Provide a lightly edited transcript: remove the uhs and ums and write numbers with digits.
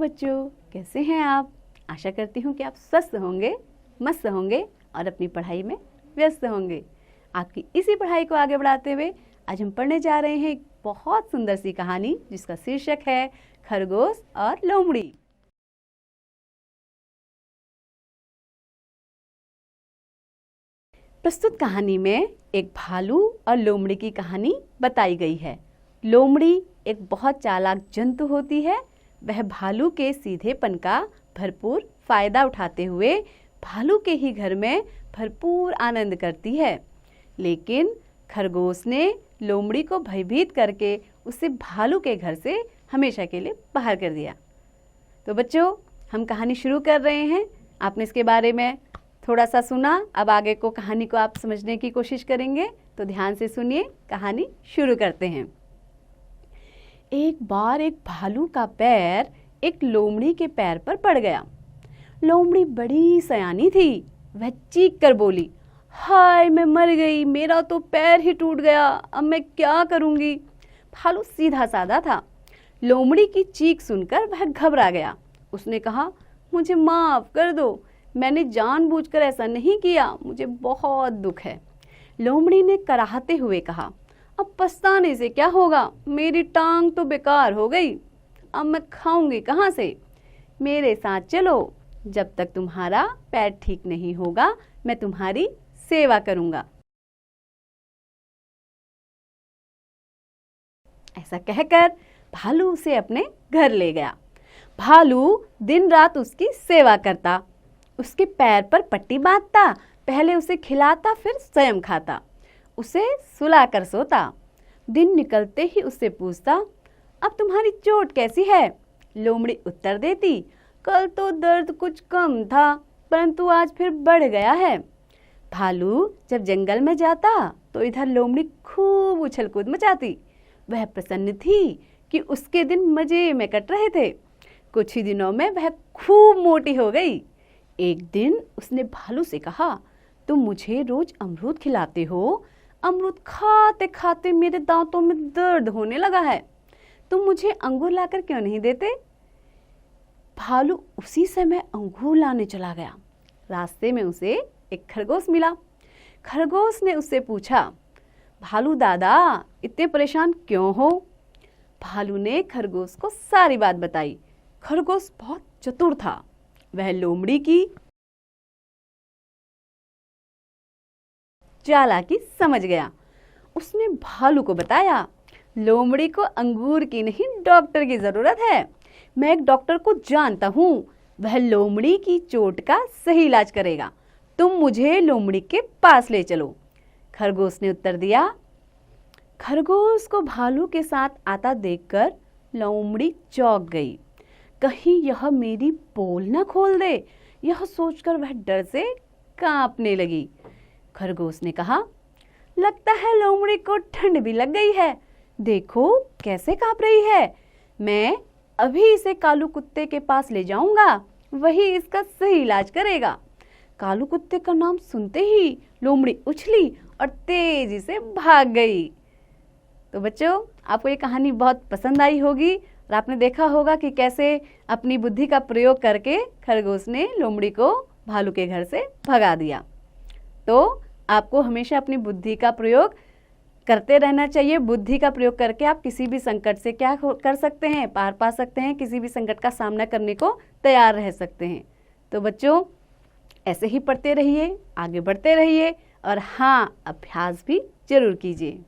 बच्चों, कैसे हैं आप? आशा करती हूँ कि आप स्वस्थ होंगे, मस्त होंगे और अपनी पढ़ाई में व्यस्त होंगे। आपकी इसी पढ़ाई को आगे बढ़ाते हुए आज हम पढ़ने जा रहे हैं एक बहुत सुंदर सी कहानी जिसका शीर्षक है खरगोश और लोमड़ी। प्रस्तुत कहानी में एक भालू और लोमड़ी की कहानी बताई गई है। लोमड़ी एक बहुत चालाक जंतु होती है। वह भालू के सीधेपन का भरपूर फायदा उठाते हुए भालू के ही घर में भरपूर आनंद करती है। लेकिन खरगोश ने लोमड़ी को भयभीत करके उसे भालू के घर से हमेशा के लिए बाहर कर दिया। तो बच्चों, हम कहानी शुरू कर रहे हैं। आपने इसके बारे में थोड़ा सा सुना, अब आगे को कहानी को आप समझने की कोशिश करेंगे, तो ध्यान से सुनिए। कहानी शुरू करते हैं। एक बार एक भालू का पैर एक लोमड़ी के पैर पर पड़ गया। लोमड़ी बड़ी सयानी थी। वह चीख कर बोली, हाय मैं मर गई, मेरा तो पैर ही टूट गया, अब मैं क्या करूंगी। भालू सीधा साधा था। लोमड़ी की चीख सुनकर वह घबरा गया। उसने कहा, मुझे माफ कर दो, मैंने जानबूझकर ऐसा नहीं किया, मुझे बहुत दुख है। लोमड़ी ने कराहते हुए कहा, अब पछताने से क्या होगा, मेरी टांग तो बेकार हो गई, अब मैं खाऊंगी कहाँ से। मेरे साथ चलो, जब तक तुम्हारा पैर ठीक नहीं होगा मैं तुम्हारी सेवा करूंगा। ऐसा कहकर भालू उसे अपने घर ले गया। भालू दिन रात उसकी सेवा करता, उसके पैर पर पट्टी बांधता, पहले उसे खिलाता फिर स्वयं खाता, उसे सुलाकर सोता। दिन निकलते ही उससे पूछता, अब तुम्हारी चोट कैसी है? लोमड़ी उत्तर देती, कल तो दर्द कुछ कम था, परंतु आज फिर बढ़ गया है। भालू जब जंगल में जाता तो इधर लोमड़ी खूब उछल कूद मचाती। वह प्रसन्न थी कि उसके दिन मजे में कट रहे थे। कुछ ही दिनों में वह खूब मोटी हो गई। एक दिन उसने भालू से कहा, तुम मुझे रोज अमरूद खिलाते हो, अमरूद खाते खाते मेरे दांतों में दर्द होने लगा है, तुम मुझे अंगूर लाकर क्यों नहीं देते? भालू उसी समय अंगूर लाने चला गया। रास्ते में उसे एक खरगोश मिला। खरगोश ने उससे पूछा, भालू दादा इतने परेशान क्यों हो? भालू ने खरगोश को सारी बात बताई। खरगोश बहुत चतुर था। वह लोमड़ी की चालाकी समझ गया। उसने भालू को बताया, लोमड़ी को अंगूर की नहीं डॉक्टर की जरूरत है। मैं एक डॉक्टर को जानता हूँ, वह लोमड़ी की चोट का सही इलाज करेगा, तुम मुझे लोमड़ी के पास ले चलो। खरगोश ने उत्तर दिया। खरगोश को भालू के साथ आता देखकर लोमड़ी चौंक गई। कहीं यह मेरी पोल न खोल दे, यह सोचकर वह डर से कांपने लगी। खरगोश ने कहा, लगता है लोमड़ी को ठंड भी लग गई है, देखो कैसे कांप रही है। मैं अभी इसे कालू कुत्ते के पास ले जाऊंगा, वही इसका सही इलाज करेगा। कालू कुत्ते का नाम सुनते ही लोमड़ी उछली और तेजी से भाग गई। तो बच्चों, आपको ये कहानी बहुत पसंद आई होगी और आपने देखा होगा कि कैसे अपनी बुद्धि का प्रयोग करके खरगोश ने लोमड़ी को भालू के घर से भगा दिया। तो आपको हमेशा अपनी बुद्धि का प्रयोग करते रहना चाहिए। बुद्धि का प्रयोग करके आप किसी भी संकट से क्या कर सकते हैं, पार पा सकते हैं, किसी भी संकट का सामना करने को तैयार रह सकते हैं। तो बच्चों, ऐसे ही पढ़ते रहिए, आगे बढ़ते रहिए और हाँ, अभ्यास भी जरूर कीजिए।